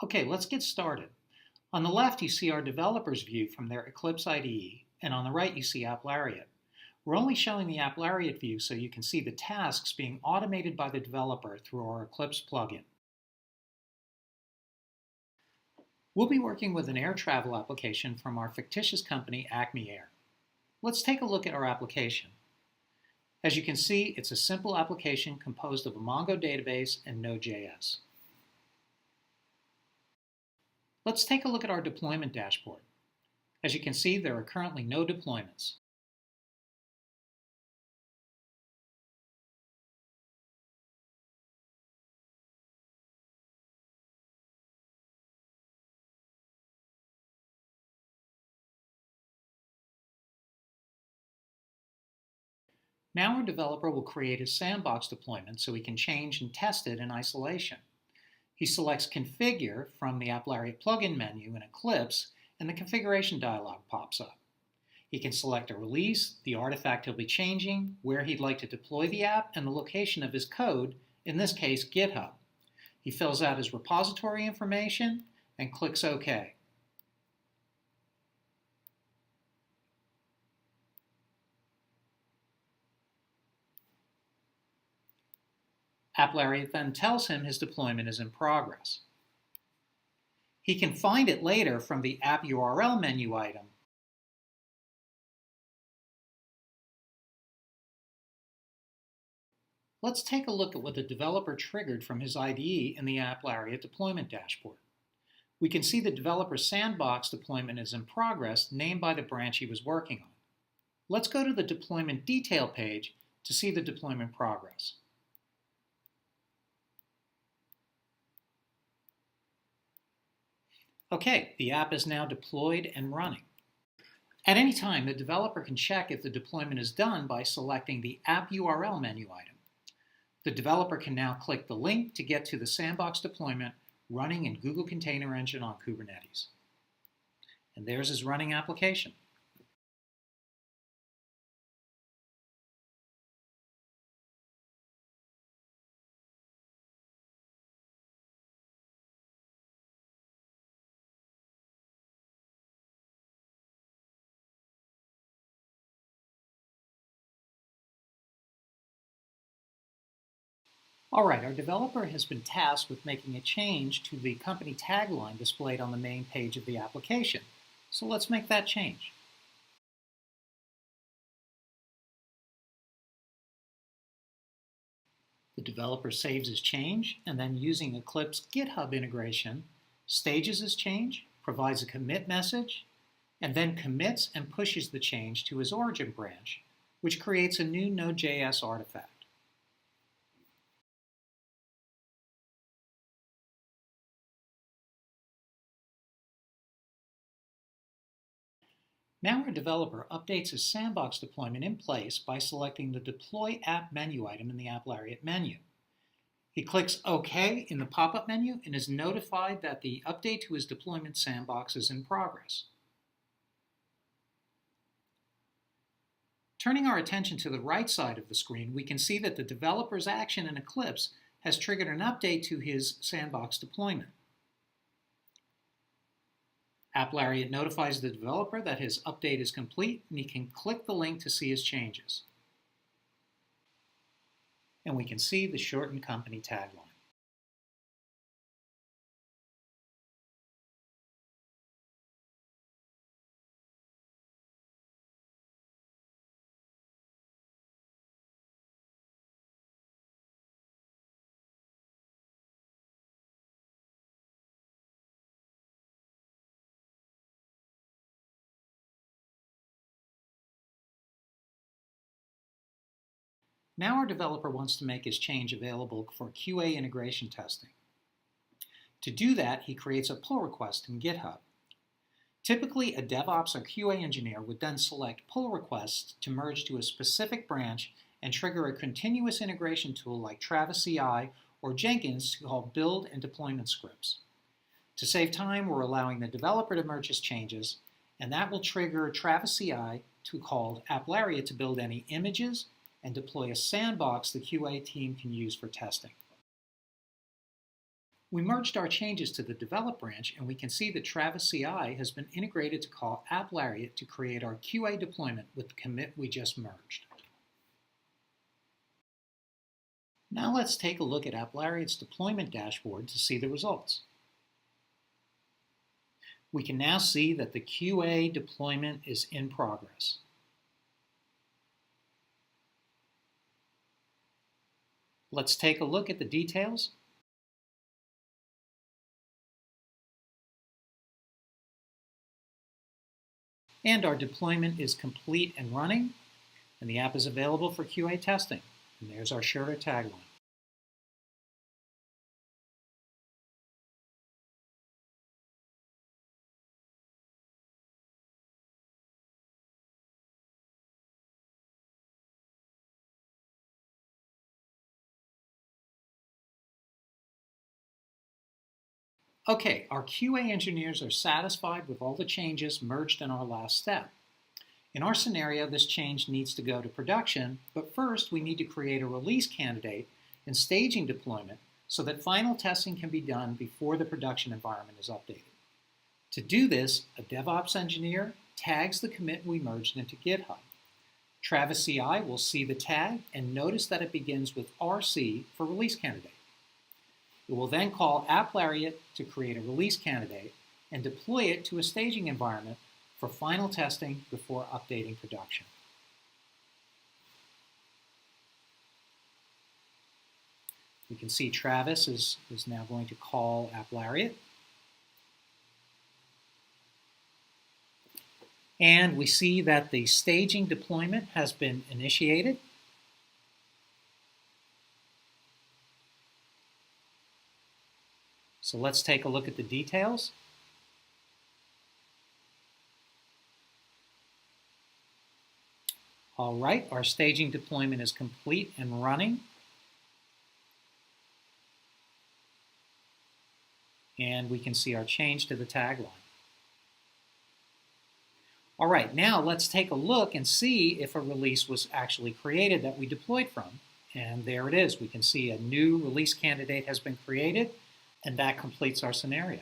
Okay, let's get started. On the left, you see our developer's view from their Eclipse IDE, and on the right, you see appLariat. We're only showing the appLariat view so you can see the tasks being automated by the developer through our Eclipse plugin. We'll be working with an air travel application from our fictitious company, Acme Air. Let's take a look at our application. As you can see, it's a simple application composed of a Mongo database and Node.js. Let's take a look at our deployment dashboard. As you can see, there are currently no deployments. Now our developer will create a sandbox deployment so he can change and test it in isolation. He selects Configure from the appLariat plugin menu in Eclipse, and the configuration dialog pops up. He can select a release, the artifact he'll be changing, where he'd like to deploy the app, and the location of his code, in this case GitHub. He fills out his repository information and clicks OK. appLariat then tells him his deployment is in progress. He can find it later from the app URL menu item. Let's take a look at what the developer triggered from his IDE in the appLariat deployment dashboard. We can see the developer sandbox deployment is in progress, named by the branch he was working on. Let's go to the deployment detail page to see the deployment progress. Okay, the app is now deployed and running. At any time, the developer can check if the deployment is done by selecting the app URL menu item. The developer can now click the link to get to the sandbox deployment running in Google Container Engine on Kubernetes. And there's his running application. All right, our developer has been tasked with making a change to the company tagline displayed on the main page of the application. So let's make that change. The developer saves his change and then, using Eclipse GitHub integration, stages his change, provides a commit message, and then commits and pushes the change to his origin branch, which creates a new Node.js artifact. Now our developer updates his sandbox deployment in place by selecting the Deploy App menu item in the appLariat menu. He clicks OK in the pop-up menu and is notified that the update to his deployment sandbox is in progress. Turning our attention to the right side of the screen, we can see that the developer's action in Eclipse has triggered an update to his sandbox deployment. appLariat notifies the developer that his update is complete, and he can click the link to see his changes. And we can see the shortened company tagline. Now our developer wants to make his change available for QA integration testing. To do that, he creates a pull request in GitHub. Typically, a DevOps or QA engineer would then select pull requests to merge to a specific branch and trigger a continuous integration tool like Travis CI or Jenkins to call build and deployment scripts. To save time, we're allowing the developer to merge his changes, and that will trigger Travis CI to call appLariat to build any images and deploy a sandbox the QA team can use for testing. We merged our changes to the develop branch, and we can see that Travis CI has been integrated to call appLariat to create our QA deployment with the commit we just merged. Now let's take a look at appLariat's deployment dashboard to see the results. We can now see that the QA deployment is in progress. Let's take a look at the details. And our deployment is complete and running, and the app is available for QA testing. And there's our shorter tagline. Okay, our QA engineers are satisfied with all the changes merged in our last step. In our scenario, this change needs to go to production, but first we need to create a release candidate and staging deployment so that final testing can be done before the production environment is updated. To do this, a DevOps engineer tags the commit we merged into GitHub. Travis CI will see the tag and notice that it begins with RC for release candidate. It will then call appLariat to create a release candidate and deploy it to a staging environment for final testing before updating production. We can see Travis is now going to call appLariat. And we see that the staging deployment has been initiated. So let's take a look at the details. All right, our staging deployment is complete and running. And we can see our change to the tagline. All right, now let's take a look and see if a release was actually created that we deployed from. And there it is. We can see a new release candidate has been created, and that completes our scenario.